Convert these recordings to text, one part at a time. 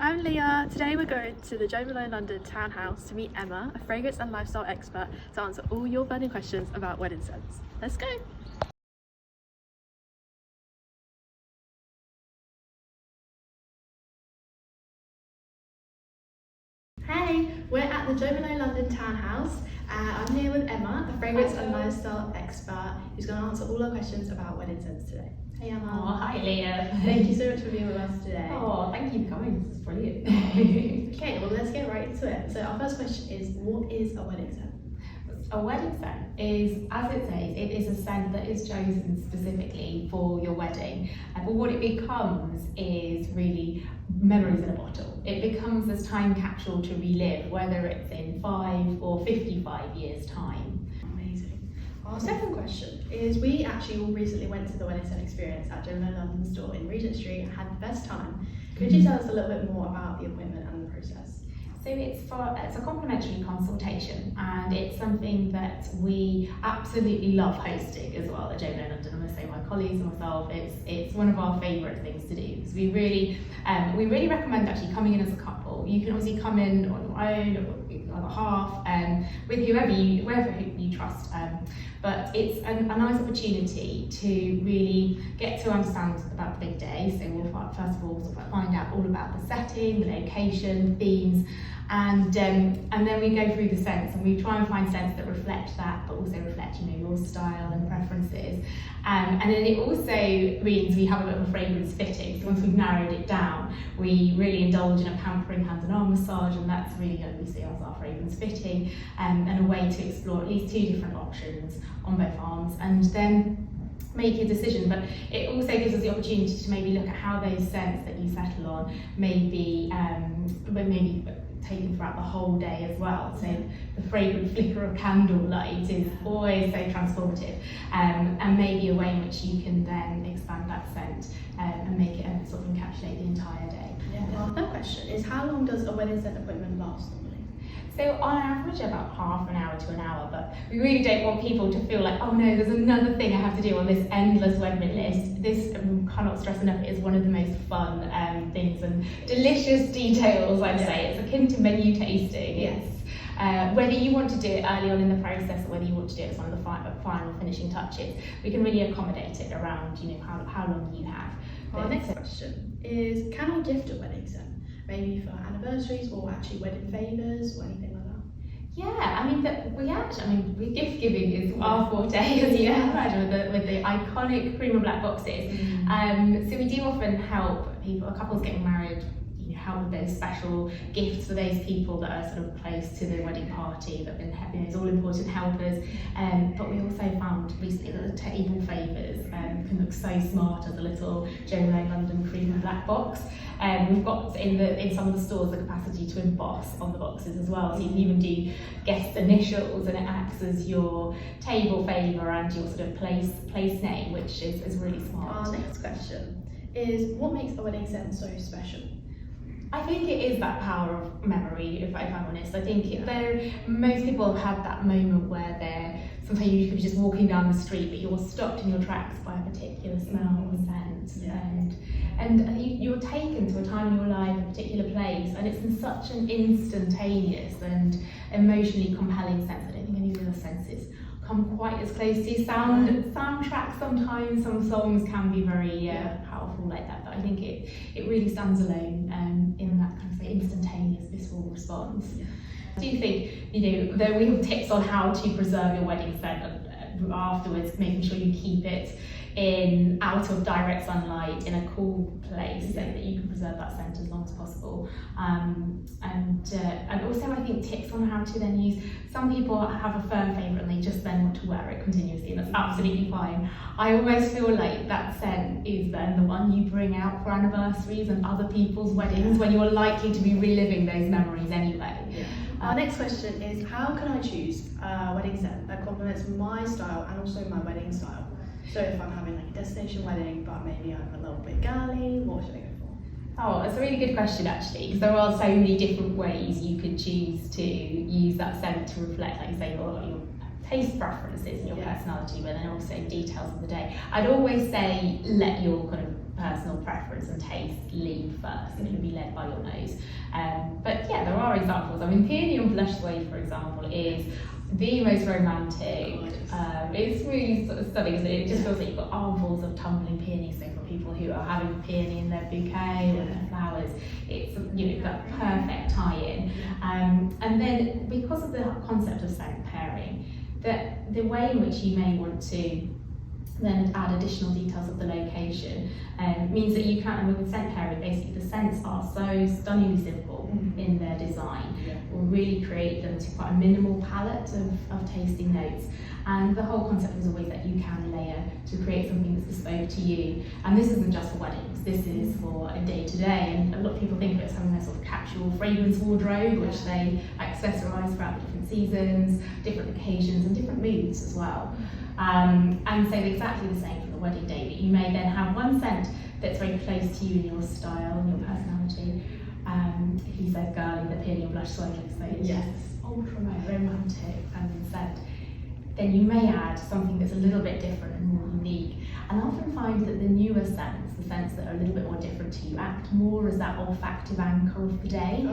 I'm Leah. Today we're going to the Jo Malone London townhouse to meet Emma, a fragrance and lifestyle expert, to answer all your burning questions about wedding scents. Let's go! Hey, we're at the Jo Malone London townhouse. I'm here with Emma, a fragrance and lifestyle expert, who's going to answer all our questions about wedding scents today. Hey Emma. Oh, hi Leah. Thank you so much for being with us today. Oh, thank you for coming. This is brilliant. Okay, well let's get right into it. So our first question is, what is a wedding scent? A wedding scent is, as it says, it is a scent that is chosen specifically for your wedding. But what it becomes is really memories in a bottle. It becomes this time capsule to relive, whether it's in 5 or 55 years' time. Amazing. Our second question is, we actually all recently went to the wedding scent experience at Jo Malone London store in Regent Street and had the best time. Could you tell us a little bit more about the appointment and the process? So it's a complimentary consultation, and it's something that we absolutely love hosting as well at Jo Malone London. I'm going to say my colleagues and myself, it's one of our favourite things to do. So we really recommend actually coming in as a couple. You can obviously come in on your own or with the other half, with whoever you trust. But it's a nice opportunity to really get to understand about the big day. So we'll first of all sort of find out all about the setting, the location, themes, and then we go through the scents, and we try and find scents that reflect that, but also reflect, your style and preferences. And then it also means we have a bit of a fragrance fitting. So once we've narrowed it down, we really indulge in a pampering hand and arm massage, and that's really what we see as our fragrance fitting, and a way to explore at least 2 different options on both arms, and then make a decision. But it also gives us the opportunity to maybe look at how those scents that you settle on may be taken throughout the whole day as well. So the fragrant flicker of candlelight is always so transformative, and maybe a way in which you can then expand that scent and make it sort of encapsulate the entire day. Yeah. Our third question is, how long does a wedding scent appointment last normally? So on average about half an hour to an hour, but we really don't want people to feel like, oh no, there's another thing I have to do on this endless wedding list. This, cannot stress enough, is one of the most fun things and delicious details, I'd say. It's akin to menu tasting. Yes. Whether you want to do it early on in the process or whether you want to do it as one of the final finishing touches, we can really accommodate it around how long you have. Our next question is, can I gift a wedding scent? Maybe for anniversaries or actually wedding favours or anything like that? Yeah, gift giving is our forte, as you can imagine, with the iconic cream and black boxes. So we do often help couples getting married, help with those special gifts for those people that are sort of close to the wedding party, that have been those all-important helpers. But we also found recently that the table favours can look so smart as a little Jo Malone London cream and black box. We've got in some of the stores the capacity to emboss on the boxes as well, so you can even do guest initials, and it acts as your table favour and your sort of place name, which is really smart. Our next question is, what makes a wedding scent so special? I think it is that power of memory, if I'm honest. I think most people have had that moment where sometimes you could be just walking down the street, but you're stopped in your tracks by a particular smell or scent, and you're taken to a time in your life, a particular place, and it's in such an instantaneous and emotionally compelling sense. I don't think any of the other senses come quite as close to soundtracks. Sometimes some songs can be very powerful like that, but I think it really stands alone in that kind of instantaneous visceral response. I do think there we have tips on how to preserve your wedding scent afterwards, making sure you keep it out of direct sunlight in a cool place so that you can preserve that scent as long as possible. And also I think tips on how to then use, some people have a firm favourite and they just then want to wear it continuously, and that's absolutely fine. I almost feel like that scent is then the one you bring out for anniversaries and other people's weddings when you're likely to be reliving those memories anyway. Our next question is, how can I choose a wedding scent that complements my style and also my wedding style? So if I'm having like a destination wedding, but maybe I'm a little bit girly, what should I go for? Oh, that's a really good question actually, because there are so many different ways you could choose to use that scent to reflect, like you say, your taste preferences and your personality, but then also details of the day. I'd always say let your kind of personal preference and taste lead first. It can be led by your nose. But yeah, there are examples. I mean, peony and blush suede, for example, is the most romantic. It's really sort of stunning, isn't it? It just feels like you've got armfuls of tumbling peonies. So for people who are having peony in their bouquet or their flowers, it's, you know, that perfect tie-in. And then because of the concept of scent pairing, the way in which you may want to then add additional details of the location means that you can, and with scent pairing, basically the scents are so stunningly simple in their design. Will really create them to quite a minimal palette of tasting notes. And the whole concept is always that you can layer to create something that's bespoke to you. And this isn't just for weddings, this is for a day-to-day. And a lot of people think of it as having a sort of capsule fragrance wardrobe, which they accessorise throughout the different seasons, different occasions, and different moods as well. And so exactly the same for the wedding day, but you may then have one scent that's very close to you in your style and your personality. If you said girly, the peony and blush suede, so it's just ultra romantic feminine scent, then you may add something that's a little bit different and more unique. And I often find that the newer scents, the scents that are a little bit more different to you, act more as that olfactive anchor of the day.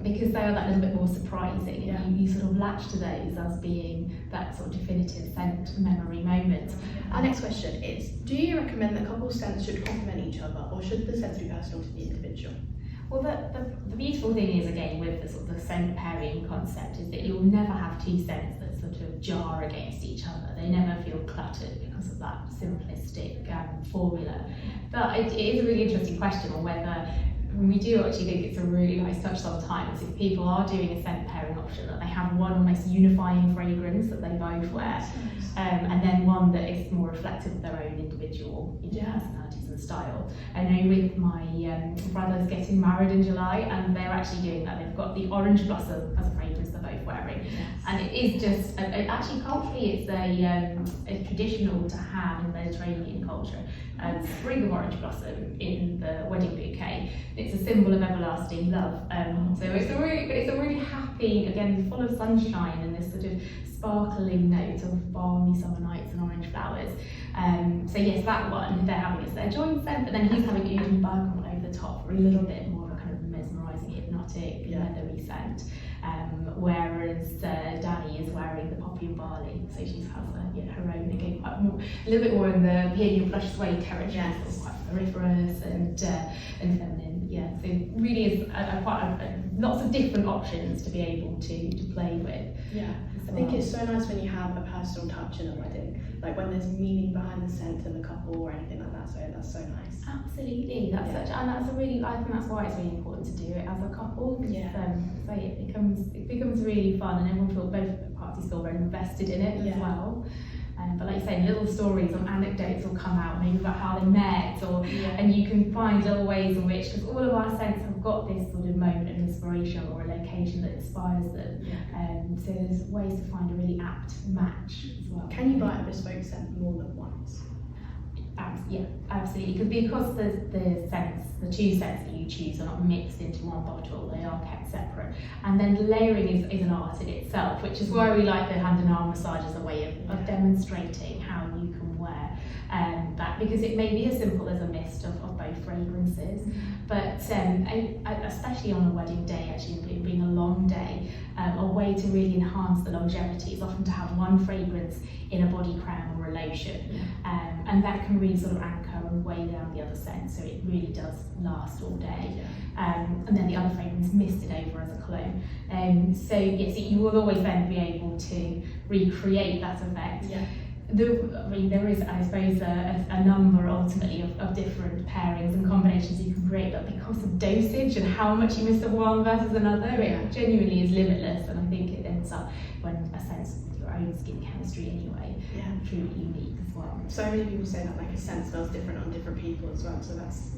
Because they are that little bit more surprising. And you sort of latch to those as being that sort of definitive scent memory moment. Our next question is, do you recommend that couple scents should complement each other, or should the scents be personal to the individual? Well, the beautiful thing is, again, with the sort of the scent pairing concept, is that you'll never have two scents that sort of jar against each other. They never feel cluttered because of that simplistic formula. But it is a really interesting question on whether, we do actually think it's a really nice touch sometimes if people are doing a scent pairing option, that they have one almost unifying fragrance that they both wear, and then one that is more reflective of their own individual personalities and style. I know with my brothers getting married in July, and they're actually doing that. They've got the orange blossom as a fragrance they're both wearing, and it is just actually culturally it's traditional to have in Mediterranean culture a sprig of orange blossom in the wedding bouquet. It's a symbol of everlasting love. So it's a really happy, again, full of sunshine and this sort of sparkling note of balmy summer nights and orange flowers. So yes, that one, they're having it's their joint scent, but then he's having Uden bergamot over the top for a little bit more of a kind of mesmerising, hypnotic, leathery scent. Whereas Danny is wearing the poppy and barley, so she has her own, again, quite more, a little bit more in the peony and blush suede territory, so quite floriferous and feminine. So it really is lots of different options to be able to play with. I think it's so nice when you have a personal touch in a wedding, like when there's meaning behind the scent of the couple or anything like that. So that's so nice. Absolutely, I think that's why it's really important to do it as a couple. So it becomes really fun, and everyone feels, both parties feel very invested in it as well. But like you say, little stories or anecdotes will come out, maybe about how they met, and you can find little ways in which, because all of our scents have got this sort of moment of inspiration or a location that inspires them. So there's ways to find a really apt match as well. Can you buy a bespoke scent more than once? Yeah, absolutely. Because the two scents that you choose are not mixed into one bottle, they are kept separate. And then the layering is an art in itself, which is why we like the hand and arm massage as a way of demonstrating how you can wear that, because it may be as simple as a mist of both fragrances, but especially on a wedding day, actually being a long day, a way to really enhance the longevity is often to have one fragrance in a body crown or a lotion, and that can really sort of anchor and weigh down the other scent, so it really does last all day. And then the other fragrance misted over as a cologne. So yes, you will always then be able to recreate that effect. There is, I suppose, a number ultimately of different pairings and combinations you can create, but because of dosage and how much you miss of one versus another, it genuinely is limitless, and I think it ends up, when a sense of your own skin chemistry anyway, truly unique as well. So many people say that like a scent smells different on different people as well, so that's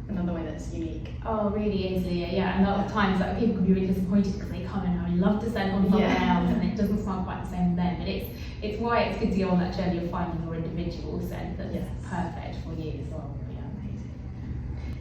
another way that's unique. Oh, it really is, Leah. And a lot of times people can be really disappointed because they come in and I love the scent on someone else and it doesn't smell quite the same on them. But it's why it's good to go on that journey of finding your individual scent that's perfect for you as well.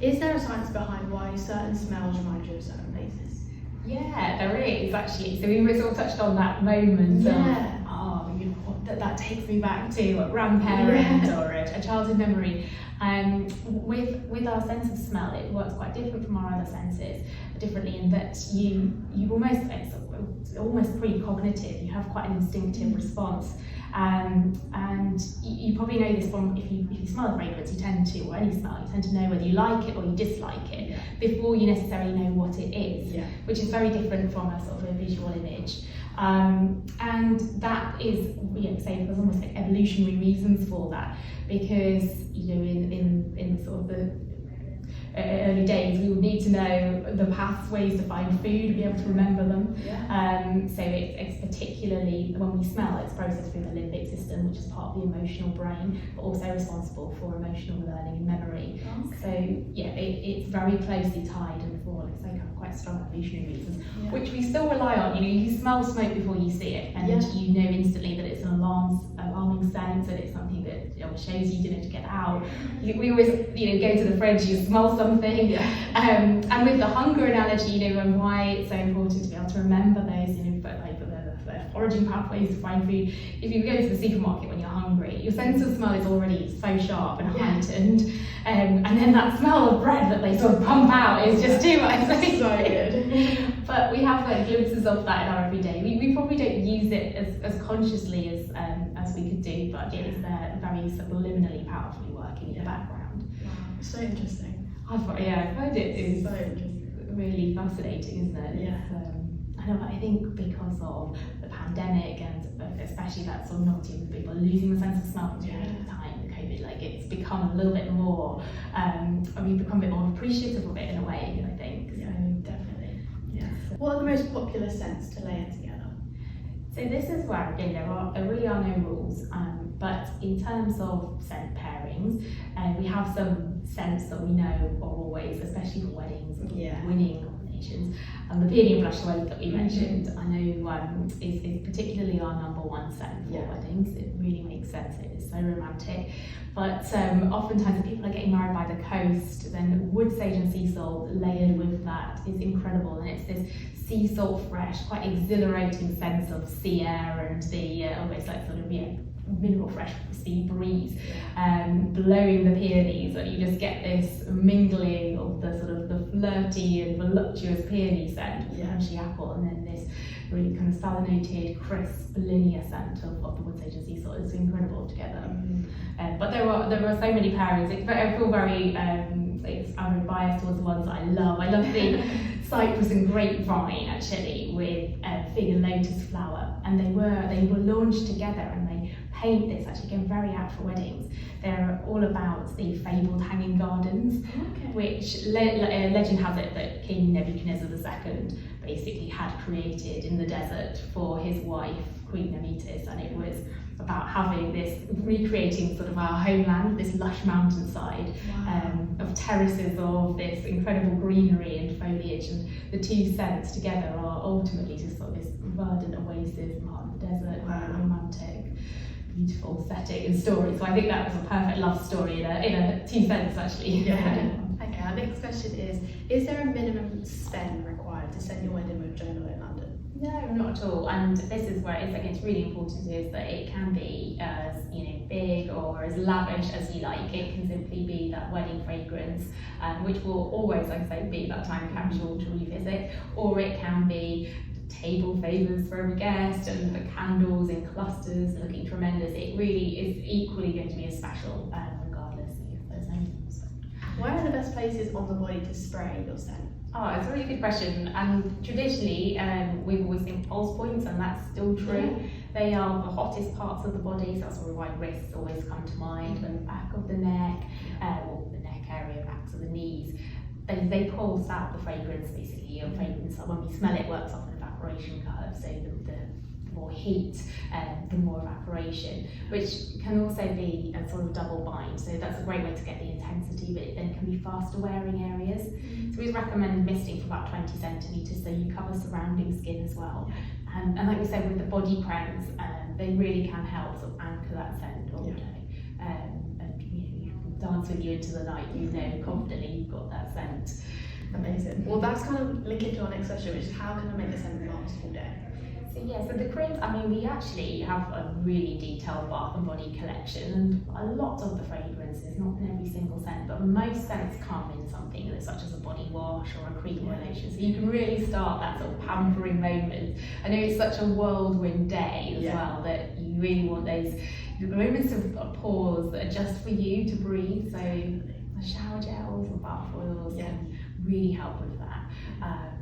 Is there a science behind why certain smells remind you of certain places? Yeah, there is actually. So we sort of touched on that moment of, that takes me back to a grandparent or a childhood memory. With our sense of smell, it works quite different from our other senses, differently in that you almost, it's almost precognitive, you have quite an instinctive response. And you probably know this from if you smell a fragrance, you tend to, or any smell, you tend to know whether you like it or you dislike it before you necessarily know what it is, which is very different from a sort of a visual image. And that is, say there's almost like evolutionary reasons for that, because in sort of the early days, we would need to know the pathways to find food, be able to remember them. So it's particularly when we smell, it's processed through the limbic system, which is part of the emotional brain, but also responsible for emotional learning and memory. So it's very closely tied, and for, like I say, quite strong evolutionary reasons, which we still rely on. You smell smoke before you see it, and you know instantly that it's an alarming scent, and it's something that shows you to get out. We always go to the fridge, you smell something. And with the hunger analogy, and why it's so important to be able to remember those, the foraging pathways to find food. If you go to the supermarket when you're hungry, your sense of smell is already so sharp and heightened, and then that smell of bread that they sort of pump out is just too much. So good. But we have glimpses of that in our everyday. We probably don't use it as consciously as we could do, but it is very subliminally powerfully working in the background. Wow, so interesting. I find it is so interesting. Really fascinating, isn't it? I think because of the pandemic, and especially that sort of novelty of people losing the sense of smell during the time of COVID, it's become a little bit more, we've become a bit more appreciative of it in a way, I think. Yeah, definitely. Yeah. What are the most popular scents to layer together? So this is where, again, there really are no rules, but in terms of scent pairings, we have some scents that we know are always, especially for weddings, winning combinations. The peony and blush rose that we mentioned, I know is particularly our #1 scent for weddings. It really makes sense, it is so romantic. But oftentimes if people are getting married by the coast, then wood, sage and sea salt layered with that is incredible, and it's this sea salt fresh, quite exhilarating sense of sea air and the almost like sort of mineral fresh sea breeze blowing the peonies, and you just get this mingling of the sort of the flirty and voluptuous peony scent of crunchy apple, and then this really kind of salinated, crisp, linear scent of the wood, sage and sea salt. It's incredible together. But there are so many pairings. I feel very I'm very biased towards the ones that I love. I love the cypress and grapevine actually with fig and lotus flower, and they were launched together, and they paint this actually again very apt for weddings. They're all about the fabled hanging gardens, which legend has it that King Nebuchadnezzar II basically had created in the desert for his wife Queen Nemesis, and it was about having this, recreating sort of our homeland, this lush mountainside of terraces of this incredible greenery and foliage, and the two scents together are ultimately just sort of this verdant oasis, part of the desert, very romantic, beautiful setting and story. So I think that was a perfect love story in a 2 scents actually. Okay, our next question is there a minimum spend required to send your wedding with Jo Malone London? No, not at all. And this is where it's really important is that it can be as big or as lavish as you like. It can simply be that wedding fragrance, which will always, like I say, be that time capsule to revisit, or it can be table favours for every guest and the candles in clusters looking tremendous. It really is equally going to be as special, regardless if there's no spend. Where are the best places on the body to spray your scent? Oh, it's a really good question. And traditionally, we've always think pulse points, and that's still true. They are the hottest parts of the body, so that's where wide wrists always come to mind, and the back of the neck, or the neck area, back to the knees. They pulse out the fragrance, basically. Your fragrance, when we smell it, works off an evaporation curve, so the more heat, the more evaporation, which can also be a sort of double bind. So that's a great way to get the intensity, but it then can be faster wearing areas. So we recommend misting for about 20 centimetres, so you cover surrounding skin as well. And like we said with the body crowns, they really can help sort of anchor that scent all day. And you can dance with you into the night, confidently you've got that scent. Amazing. Well, that's kind of linking to our next question, which is how can I make the scent last all day? So the creams, I mean, we actually have a really detailed bath and body collection, and a lot of the fragrances, not in every single scent, but most scents come in something such as a body wash or a cream or lotion. So you can really start that sort of pampering moment. I know it's such a whirlwind day as well, that you really want those moments of pause that are just for you to breathe. So the shower gels or bath oils can really help with that.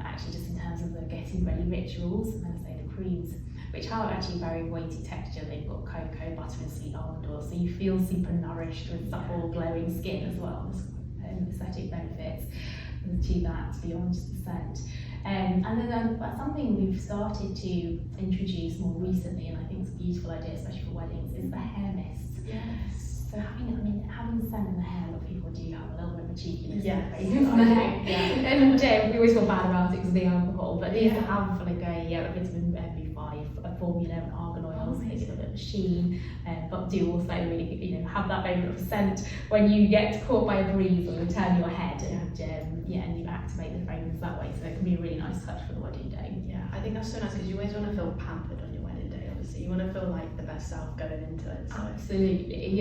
Actually, just in terms of the getting ready rituals, and then I say the creams, which are actually very weighty texture. They've got cocoa, butter and sweet almond oil, so you feel super nourished with supple glowing skin as well. There's aesthetic benefits to that beyond the scent. And then something we've started to introduce more recently, and I think it's a beautiful idea, especially for weddings, is the hair mist. Yes. So having the scent in the hair, a lot of people do have a little bit of a cheekiness. And we always feel bad about it because of the alcohol, but these have like a vitamin B5 formula and argan oils, they give a bit of a sheen, but do also really have that moment of scent when you get caught by a breeze or you turn your head and you activate the fragrance that way. So it can be a really nice touch for the wedding day. Yeah, I think that's so nice because you always want to feel pampered on your wedding day. Obviously, you want to feel like the best self going into it. So. Absolutely.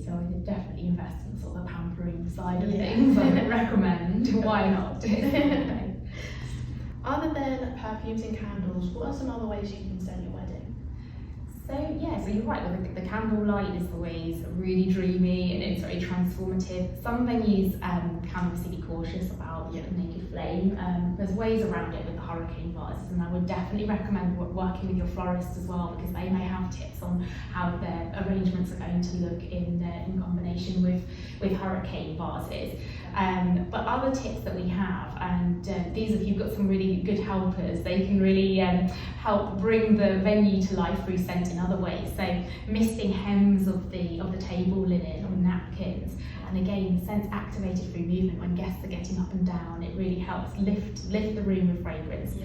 So I would definitely invest in sort of the pampering side of things. I would recommend. Why not? Other than perfumes and candles, what are some other ways you can scent your wedding? So you're right, the candle light is always really dreamy and it's very transformative. Some venues can obviously be cautious about the naked flame. There's ways around it with the hurricane vases, and I would definitely recommend working with your florist as well, because they may have tips on how their arrangements are going to look in combination with hurricane vases. But other tips that we have, and these, if you've got some really good helpers, they can really help bring the venue to life through scent in other ways. So misting hems of the table linen or napkins, and again, the scent's activated through movement when guests are getting up and down. It really helps lift the room with fragrance.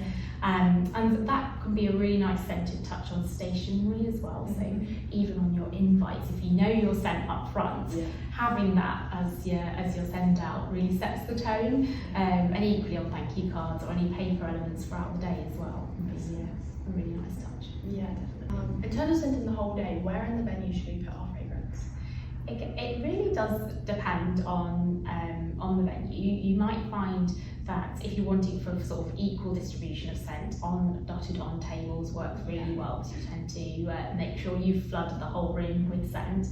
And that can be a really nice scented touch on stationery as well. So even on your invites, if you know your scent up front, having that as your send out really sets the tone. And equally on thank you cards or any paper elements throughout the day as well. A really nice touch. Yeah, definitely. In terms of scenting the whole day, where in the venue should we put our fragrance? It really does depend on the venue. You might find that if you're wanting for sort of equal distribution of scent, dotted on tables works really well, because you tend to make sure you flood the whole room with scent.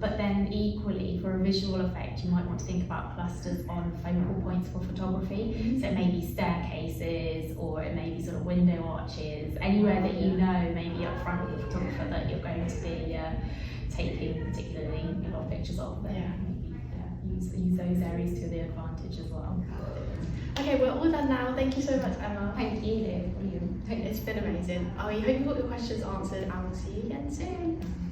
But then equally, for a visual effect, you might want to think about clusters on focal points for photography. So it may be staircases, or it may be sort of window arches, anywhere that you know, maybe up front of the photographer, that you're going to be taking particularly a lot of pictures of. Use those areas to their advantage as well. Okay, we're all done now. Thank you so much, Emma. Thank you, Liv. Brilliant. It's been amazing. I hope you got your questions answered, and we'll see you again soon.